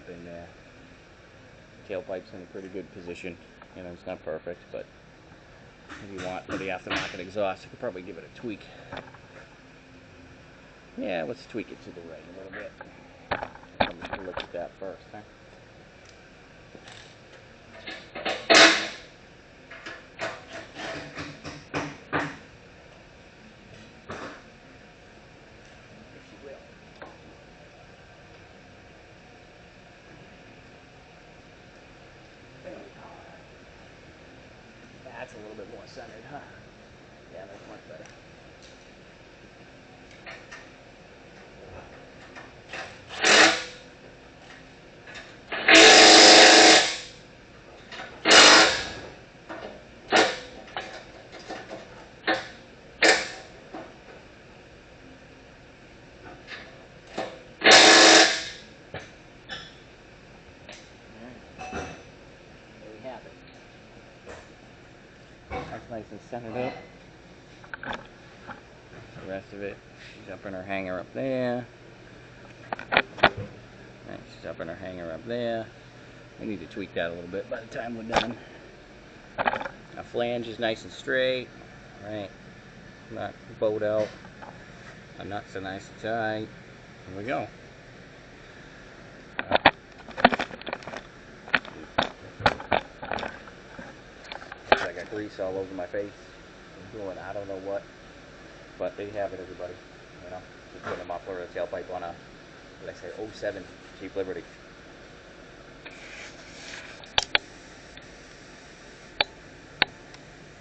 in there. Tailpipe's in a pretty good position. You know, it's not perfect, but if you want for the aftermarket exhaust, you could probably give it a tweak. Yeah, let's tweak it to the right a little bit. I'm just gonna look at that first, huh? That's a little bit more centered, huh? Yeah, that's much better. That's nice and centered up. The rest of it, she's up in her hanger up there. Right, she's up in her hanger up there. We need to tweak that a little bit by the time we're done. Our flange is nice and straight. Right, not bowed out. Our nuts are nice and tight. Here we go. I got grease all over my face. I'm doing I don't know what, but there you have it, everybody. You know, just putting a muffler or a tailpipe on a, what did I say, 07 Jeep Liberty.